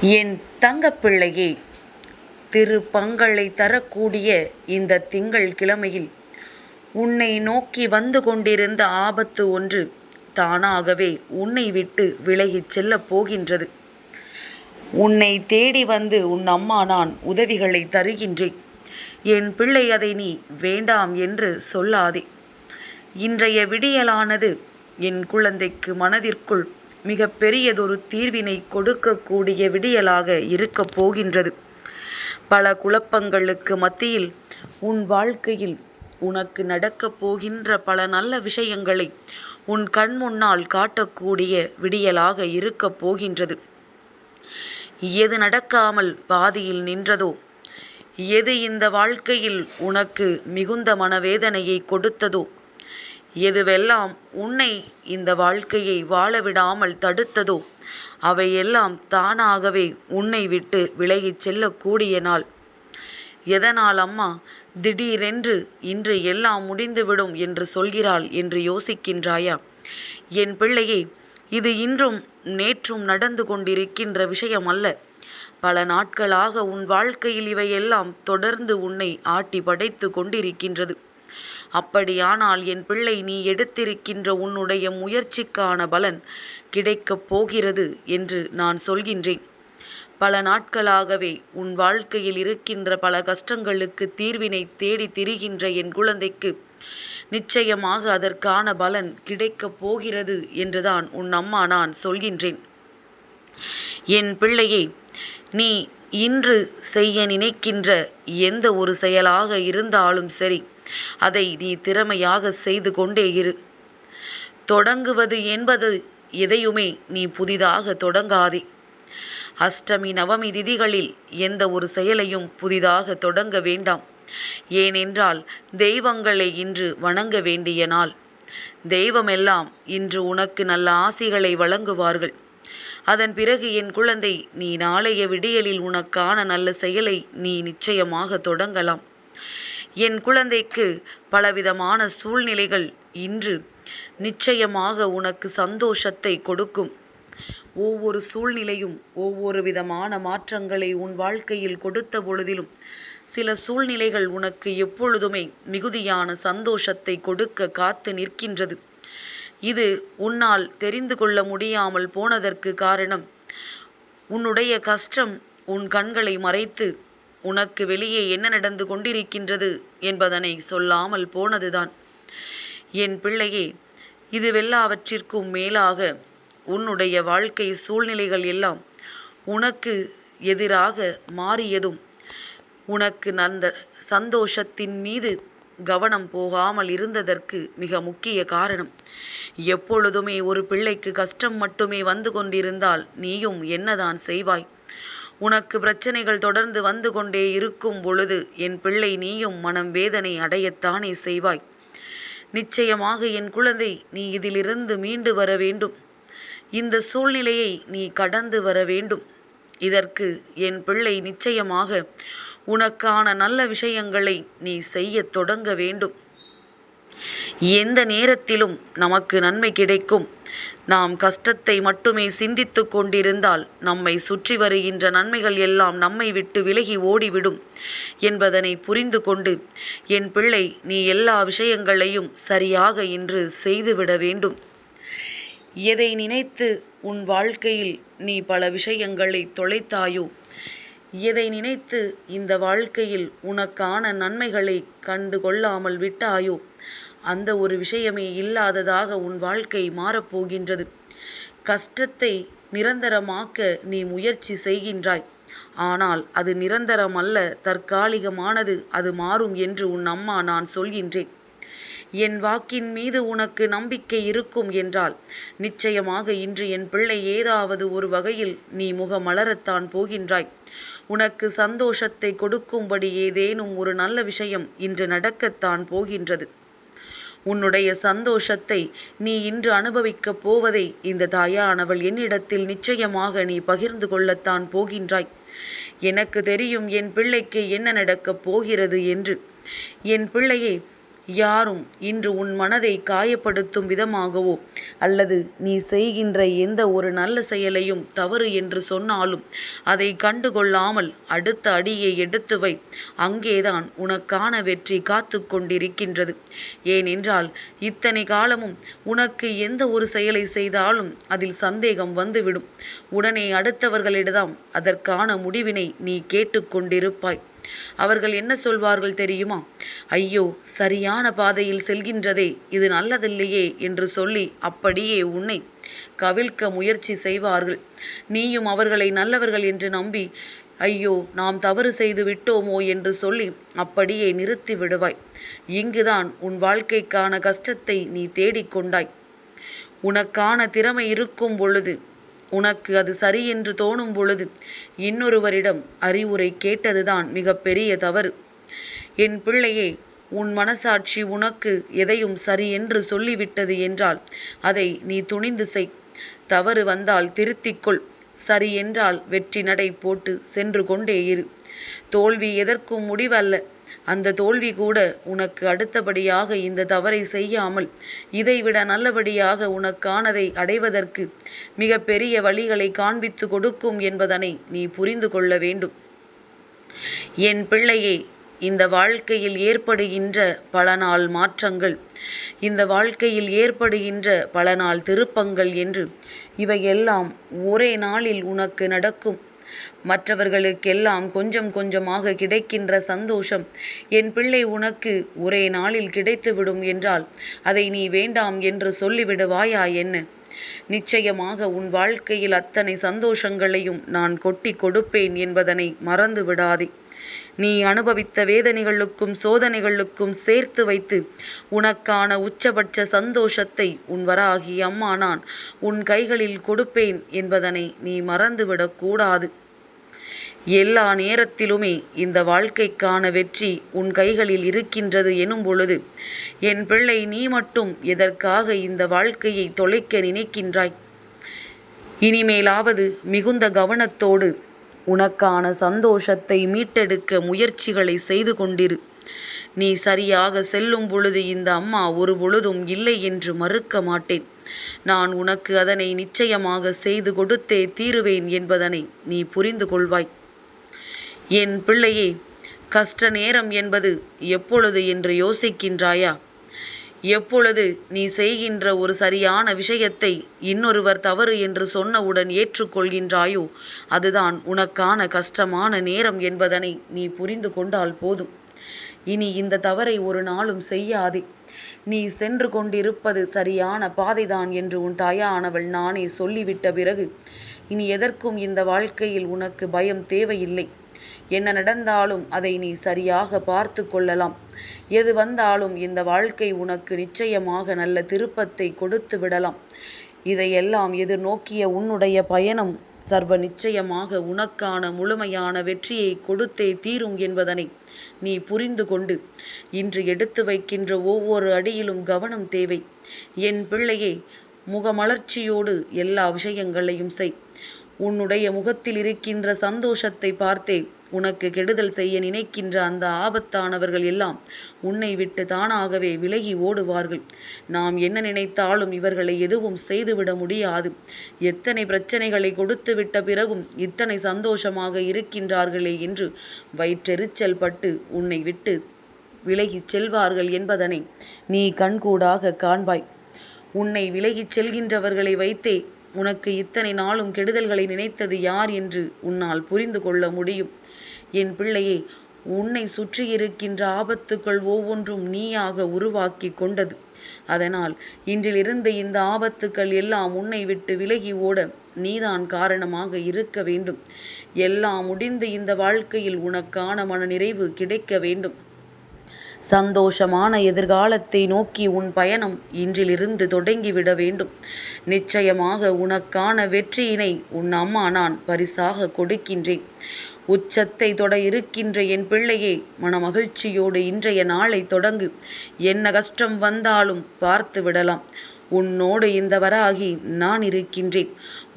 என் தங்கப்பிள்ளையே, திருப்பங்களை தரக்கூடிய இந்த திங்கள் கிழமையில் உன்னை நோக்கி வந்து கொண்டிருந்த ஆபத்து ஒன்று தானாகவே உன்னை விட்டு விலகிச் செல்லப் போகின்றது. உன்னை தேடி வந்து உன் அம்மா நான் உதவிகளை தருகின்றேன். என் பிள்ளை, அதை நீ வேண்டாம் என்று சொல்லாதே. இன்றைய விடியலானது என் குழந்தைக்கு மனதிற்குள் மிக பெரியதொரு தீர்வினை கொடுக்கக்கூடிய விடியலாக இருக்கப் போகின்றது. பல குழப்பங்களுக்கு மத்தியில் உன் வாழ்க்கையில் உனக்கு நடக்கப் போகின்ற பல நல்ல விஷயங்களை உன் கண் முன்னால் காட்டக்கூடிய விடியலாக இருக்கப் போகின்றது. எது நடக்காமல் பாதியில் நின்றதோ, எது இந்த வாழ்க்கையில் உனக்கு மிகுந்த மனவேதனையை கொடுத்ததோ, எதுவெல்லாம் உன்னை இந்த வாழ்க்கையை வாழவிடாமல் தடுத்ததோ, அவையெல்லாம் தானாகவே உன்னை விட்டு விலகிச் செல்லக்கூடிய நாள். எதனால் அம்மா திடீரென்று இன்று எல்லாம் முடிந்துவிடும் என்று சொல்கிறாள் என்று யோசிக்கின்றாயா? என் பிள்ளையே, இது இன்றும் நேற்றும் நடந்து கொண்டிருக்கின்ற விஷயம் அல்ல. பல நாட்களாக உன் வாழ்க்கையில் இவையெல்லாம் தொடர்ந்து உன்னை ஆட்டி படைத்து கொண்டிருக்கின்றது. அப்படியானால் என் பிள்ளை, நீ எடுத்திருக்கின்ற உன்னுடைய முயற்சிக்கான பலன் கிடைக்கப் போகிறது என்று நான் சொல்கின்றேன். பல நாட்களாகவே உன் வாழ்க்கையில் இருக்கின்ற பல கஷ்டங்களுக்கு தீர்வினை தேடி திரிகின்ற என் குழந்தைக்கு நிச்சயமாக அதற்கான பலன் கிடைக்கப் போகிறது என்றுதான் உன் அம்மா நான் சொல்கின்றேன். என் பிள்ளையே, நீ இன்று செய்ய நினைக்கின்ற எந்த ஒரு செயலாக இருந்தாலும் சரி, அதை நீ திறமையாக செய்து கொண்டே இரு. தொடங்குவது என்பது எதையுமே நீ புதிதாக தொடங்காதே. அஷ்டமி நவமி திதிகளில் எந்த ஒரு செயலையும் புதிதாக தொடங்க வேண்டாம். ஏனென்றால் தெய்வங்களை இன்று வணங்க வேண்டிய நாள். தெய்வமெல்லாம் இன்று உனக்கு நல்ல ஆசிகளை வழங்குவார்கள். அதன் பிறகு என் குழந்தை, நீ நாளைய விடியலில் உனக்கான நல்ல செயலை நீ நிச்சயமாக தொடங்கலாம். என் குழந்தைக்கு பலவிதமான சூழ்நிலைகள் இன்று நிச்சயமாக உனக்கு சந்தோஷத்தை கொடுக்கும். ஒவ்வொரு சூழ்நிலையும் ஒவ்வொரு விதமான மாற்றங்களை உன் வாழ்க்கையில் கொடுத்த பொழுதிலும் சில சூழ்நிலைகள் உனக்கு எப்பொழுதுமே மிகுதியான சந்தோஷத்தை கொடுக்க காத்து நிற்கின்றது. இது உன்னால் தெரிந்து கொள்ள முடியாமல் போனதற்கு காரணம், உன்னுடைய கஷ்டம் உன் கண்களை மறைத்து உனக்கு வெளியே என்ன நடந்து கொண்டிருக்கின்றது என்பதனை சொல்லாமல் போனதுதான். என் பிள்ளையே, இதுவெல்லாவற்றிற்கும் மேலாக உன்னுடைய வாழ்க்கை சூழ்நிலைகள் எல்லாம் உனக்கு எதிராக மாறியதும் உனக்கு அந்த சந்தோஷத்தின் மீது கவனம் போகாமல் இருந்ததற்கு மிக முக்கிய காரணம். எப்பொழுதுமே ஒரு பிள்ளைக்கு கஷ்டம் மட்டுமே வந்து கொண்டிருந்தால் நீயும் என்னதான் செய்வாய்? உனக்கு பிரச்சனைகள் தொடர்ந்து வந்து கொண்டே இருக்கும் பொழுது என் பிள்ளை, நீயும் மனம் வேதனை அடையத்தானே செய்வாய். நிச்சயமாக என் குழந்தை, நீ இதிலிருந்து மீண்டு வர வேண்டும். இந்த சூழ்நிலையை நீ கடந்து வர வேண்டும். இதற்கு என் பிள்ளை நிச்சயமாக உனக்கான நல்ல விஷயங்களை நீ செய்ய தொடங்க வேண்டும். எந்த நேரத்திலும் நமக்கு நன்மை கிடைக்கும். நாம் கஷ்டத்தை மட்டுமே சிந்தித்து கொண்டிருந்தால் நம்மை சுற்றி வருகின்ற நன்மைகள் எல்லாம் நம்மை விட்டு விலகி ஓடிவிடும் என்பதனை புரிந்து கொண்டு என் பிள்ளை, நீ எல்லா விஷயங்களையும் சரியாக இன்று செய்துவிட வேண்டும். எதை நினைத்து உன் வாழ்க்கையில் நீ பல விஷயங்களை தொலைத்தாயோ, எதை நினைத்து இந்த வாழ்க்கையில் உனக்கான நன்மைகளை கண்டு கொள்ளாமல் விட்டாயோ, அந்த ஒரு விஷயமே இல்லாததாக உன் வாழ்க்கை மாறப்போகின்றது. கஷ்டத்தை நிரந்தரமாக்க நீ முயற்சி செய்கின்றாய். ஆனால் அது நிரந்தரம் அல்ல, தற்காலிகமானது. அது மாறும் என்று உன் அம்மா நான் சொல்கின்றேன். என் வாக்கின் மீது உனக்கு நம்பிக்கை இருக்கும் என்றால் நிச்சயமாக இன்று என் பிள்ளை ஏதாவது ஒரு வகையில் நீ முகமலரத்தான் போகின்றாய். உனக்கு சந்தோஷத்தை கொடுக்கும்படி ஏதேனும் ஒரு நல்ல விஷயம் இன்று நடக்கத்தான் போகின்றது. உன்னுடைய சந்தோஷத்தை நீ இன்று அனுபவிக்கப் போவதை இந்த தாயானவள் என்னிடத்தில் நிச்சயமாக நீ பகிர்ந்து கொள்ளத்தான் போகின்றாய். எனக்கு தெரியும் என் பிள்ளைக்கு என்ன நடக்கப் போகிறது என்று. என் பிள்ளையே, யாரும் இன்று உன் மனதை காயப்படுத்தும் விதமாகவோ அல்லது நீ செய்கின்ற எந்த ஒரு நல்ல செயலையும் தவறு என்று சொன்னாலும் அதை கண்டுகொள்ளாமல் அடுத்த அடியை எடுத்து வை. அங்கேதான் உனக்கான வெற்றி காத்து கொண்டிருக்கின்றது. ஏனென்றால் இத்தனை காலமும் உனக்கு எந்த ஒரு செயலை செய்தாலும் அதில் சந்தேகம் வந்துவிடும். உடனே அடுத்தவர்களிடம் அதற்கான முடிவினை நீ கேட்டுக்கொண்டிருப்பாய். அவர்கள் என்ன சொல்வார்கள் தெரியுமா? ஐயோ, சரியான பாதையில் செல்கின்றதே, இது நல்லதில்லையே என்று சொல்லி அப்படியே உன்னை கவிழ்க்க முயற்சி செய்வார்கள். நீயும் அவர்களை நல்லவர்கள் என்று நம்பி ஐயோ, நாம் தவறு செய்து விட்டோமோ என்று சொல்லி அப்படியே நிறுத்தி விடுவாய். இங்குதான் உன் வாழ்க்கைக்கான கஷ்டத்தை நீ தேடிக்கொண்டாய். உனக்கான திறமை இருக்கும் பொழுது, உனக்கு அது சரி என்று தோணும் பொழுது இன்னொருவரிடம் அறிவுரை கேட்டதுதான் மிகப்பெரிய தவறு. என் பிள்ளையே, உன் மனசாட்சி உனக்கு எதையும் சரி என்று சொல்லிவிட்டது என்றால் அதை நீ துணிந்து செய். தவறு வந்தால் திருத்திக்கொள். சரி என்றால் வெற்றி நடை போட்டு சென்று கொண்டே இரு. தோல்வி எதற்கும் முடிவல்ல. அந்த தோல்வி கூட உனக்கு அடுத்தபடியாக இந்த தவறை செய்யாமல் இதைவிட நல்லபடியாக உனக்கானதை அடைவதற்கு மிக பெரிய வழிகளை காண்பித்து கொடுக்கும் என்பதனை நீ புரிந்து கொள்ள வேண்டும். என் பிள்ளையே, இந்த வாழ்க்கையில் ஏற்படுகின்ற பல நாள் மாற்றங்கள், இந்த வாழ்க்கையில் ஏற்படுகின்ற பல நாள் திருப்பங்கள் என்று இவையெல்லாம் ஒரே நாளில் உனக்கு நடக்கும். மற்றவர்களுக்கெல்லாம் கொஞ்சம் கொஞ்சமாக கிடைக்கின்ற சந்தோஷம் என் பிள்ளை உனக்கு ஒரே நாளில் கிடைத்துவிடும் என்றால் அதை நீ வேண்டாம் என்று சொல்லிவிடுவாயா என்ன? நிச்சயமாக உன் வாழ்க்கையில் அத்தனை சந்தோஷங்களையும் நான் கொட்டி கொடுப்பேன் என்பதனை மறந்து விடாதே. நீ அனுபவித்த வேதனைகளுக்கும் சோதனைகளுக்கும் சேர்த்து வைத்து உனக்கான உச்சபட்ச சந்தோஷத்தை உன் வராகி அம்மா நான் உன் கைகளில் கொடுப்பேன் என்பதனை நீ மறந்துவிடக்கூடாது. எல்லா நேரத்திலுமே இந்த வாழ்க்கைக்கான வெற்றி உன் கைகளில் இருக்கின்றது எனும் பொழுது என் பிள்ளை, நீ மட்டும் எதற்காக இந்த வாழ்க்கையை தொலைக்க நினைக்கின்றாய்? இனிமேலாவது மிகுந்த கவனத்தோடு உனக்கான சந்தோஷத்தை மீட்டெடுக்க முயற்சிகளை செய்து கொண்டிரு. நீ சரியாக செல்லும் பொழுது இந்த அம்மா ஒரு பொழுதும் இல்லை என்று மறுக்க மாட்டேன். நான் உனக்கு அதனை நிச்சயமாக செய்து கொடுத்தே தீருவேன் என்பதனை நீ புரிந்து கொள்வாய். என் பிள்ளையே, கஷ்ட நேரம் என்பது எப்பொழுது என்று யோசிக்கின்றாயா? எப்பொழுது நீ செய்கின்ற ஒரு சரியான விஷயத்தை இன்னொருவர் தவறு என்று சொன்னவுடன் ஏற்றுக்கொள்கின்றாயோ அதுதான் உனக்கான கஷ்டமான நேரம் என்பதனை நீ புரிந்து கொண்டால் போதும். இனி இந்த தவறை ஒரு நாளும் செய்யாதே. நீ சென்று கொண்டிருப்பது சரியான பாதைதான் என்று உன் தாயானவள் நானே சொல்லிவிட்ட பிறகு இனி எதற்கும் இந்த வாழ்க்கையில் உனக்கு பயம் தேவையில்லை. என்ன நடந்தாலும் அதை நீ சரியாக பார்த்து கொள்ளலாம். எது வந்தாலும் இந்த வாழ்க்கை உனக்கு நிச்சயமாக நல்ல திருப்பத்தை கொடுத்து விடலாம். இதையெல்லாம் எதிர்நோக்கிய உன்னுடைய பயணம் சர்வ நிச்சயமாக உனக்கான முழுமையான வெற்றியை கொடுத்தே தீரும் என்பதனை நீ புரிந்து கொண்டு இன்று எடுத்து வைக்கின்ற ஒவ்வொரு அடியிலும் கவனம் தேவை. என் பிள்ளையே, முகமலர்ச்சியோடு எல்லா விஷயங்களையும் செய். உன்னுடைய முகத்தில் இருக்கின்ற சந்தோஷத்தை பார்த்தே உனக்கு கெடுதல் செய்ய நினைக்கின்ற அந்த ஆபத்தானவர்கள் எல்லாம் உன்னை விட்டு தானாகவே விலகி ஓடுவார்கள். நாம் என்ன நினைத்தாலும் இவர்களை எதுவும் செய்துவிட முடியாது. எத்தனை பிரச்சனைகளை கொடுத்து விட்ட பிறகும் இத்தனை சந்தோஷமாக இருக்கின்றார்களே என்று வயிற்றெரிச்சல் பட்டு உன்னை விட்டு விலகிச் செல்வார்கள் என்பதனை நீ கண்கூடாக காண்பாய். உன்னை விலகிச் செல்கின்றவர்களை வைத்தே உனக்கு இத்தனை நாளும் கெடுதல்களை நினைத்தது யார் என்று உன்னால் புரிந்து கொள்ள முடியும். என் பிள்ளையே, உன்னை சுற்றியிருக்கின்ற ஆபத்துக்கள் ஒவ்வொன்றும் நீயாக உருவாக்கி கொண்டது. அதனால் இன்றிலிருந்து இந்த ஆபத்துக்கள் எல்லாம் உன்னை விட்டு விலகி ஓட நீதான் காரணமாக இருக்க வேண்டும். எல்லாம் முடிந்து இந்த வாழ்க்கையில் உனக்கான மன நிறைவு கிடைக்க வேண்டும். சந்தோஷமான எதிர்காலத்தை நோக்கி உன் பயணம் இன்றிலிருந்து தொடங்கிவிட வேண்டும். நிச்சயமாக உனக்கான வெற்றியினை உன் அம்மா நான் பரிசாக கொடுக்கின்றேன். உச்சத்தை தொட இருக்கின்ற என் பிள்ளையே, மனமகிழ்ச்சியோடு இன்றைய நாளை தொடங்கு. என்ன கஷ்டம் வந்தாலும் பார்த்து விடலாம். உன்னோடு இந்த வராகி நான் இருக்கின்றேன்.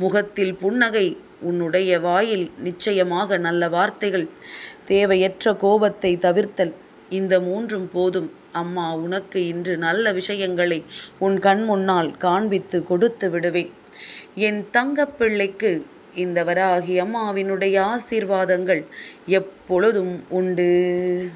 முகத்தில் புன்னகை, உன்னுடைய வாயில் நிச்சயமாக நல்ல வார்த்தைகள், தேவையற்ற கோபத்தை தவிர்த்தல், இந்த மூன்றும் போதும் அம்மா. உனக்கு இன்று நல்ல விஷயங்களை உன் கண் முன்னால் காண்பித்து கொடுத்து விடுவேன். என் தங்கப்பிள்ளைக்கு இந்த வராகி அம்மாவினுடைய ஆசீர்வாதங்கள் எப்பொழுதும் உண்டு.